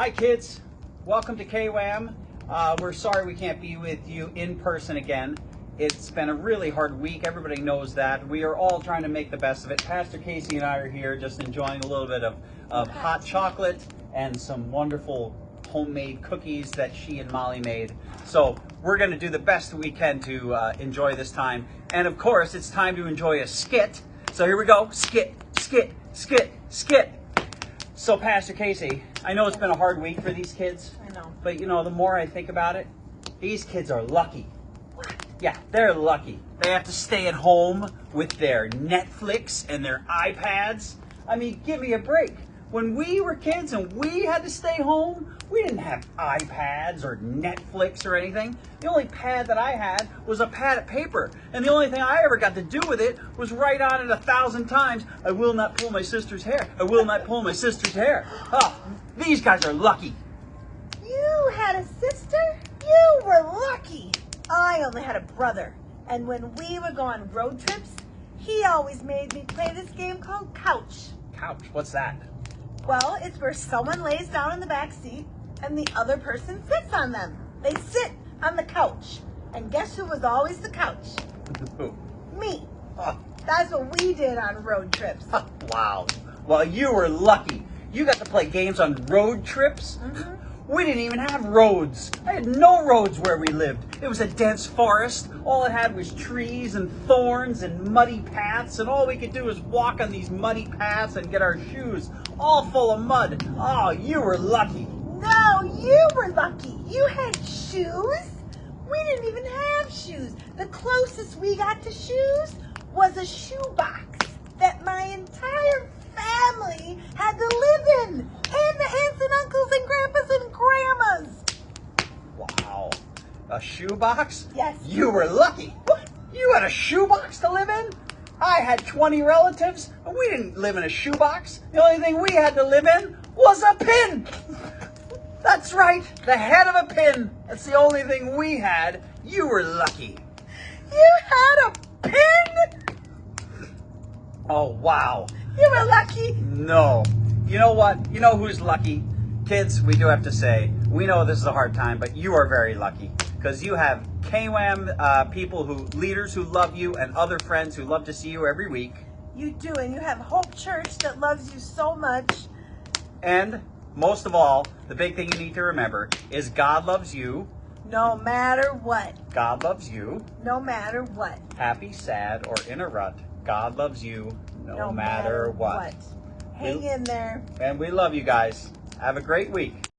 Hi kids, welcome to KWAM. We're sorry we can't be with you in person again. It's been a really hard week, everybody knows that. We are all trying to make the best of it. Pastor Casey and I are here just enjoying a little bit of hot chocolate and some wonderful homemade cookies that she and Molly made. So we're going to do the best that we can to enjoy this time. And of course, it's time to enjoy a skit. So here we go, skit, skit, skit, skit. So Pastor Casey, I know it's been a hard week for these kids. I know. But you know, the more I think about it, these kids are lucky. What? Yeah, they're lucky. They have to stay at home with their Netflix and their iPads. I mean, give me a break. When we were kids and we had to stay home, we didn't have iPads or Netflix or anything. The only pad that I had was a pad of paper. And the only thing I ever got to do with it was write on it 1,000 times, I will not pull my sister's hair. I will not pull my sister's hair. Oh, these guys are lucky. You had a sister? You were lucky. I only had a brother. And when we would go on road trips, he always made me play this game called Couch. Couch, what's that? Well, it's where someone lays down in the back seat and the other person sits on them. They sit on the couch. And guess who was always the couch? Who? Me. Oh. That's what we did on road trips. Wow. Well, you were lucky. You got to play games on road trips. Mm-hmm. We didn't even have roads. I had no roads where we lived. It was a dense forest. All it had was trees and thorns and muddy paths, and all we could do was walk on these muddy paths and get our shoes all full of mud. Oh, you were lucky. No, you were lucky. You had shoes. We didn't even have shoes. The closest we got to shoes was a shoebox that my entire family had to live in. And the aunts and uncles and grandpas and grandmas. Wow. A shoebox? Yes. You were lucky. What? You had a shoebox to live in? I had 20 relatives, and we didn't live in a shoebox. The only thing we had to live in was a pin. That's right, the head of a pin. That's the only thing we had. You were lucky. You had a pin? Oh, wow. You were lucky? No. You know what? You know who's lucky? Kids, we do have to say, we know this is a hard time, but you are very lucky. Because you have KWAM leaders who love you, and other friends who love to see you every week. You do, and you have Hope Church that loves you so much. And most of all, the big thing you need to remember is God loves you. No matter what. God loves you. No matter what. Happy, sad, or in a rut, God loves you no matter what. Hang in there. And we love you guys. Have a great week.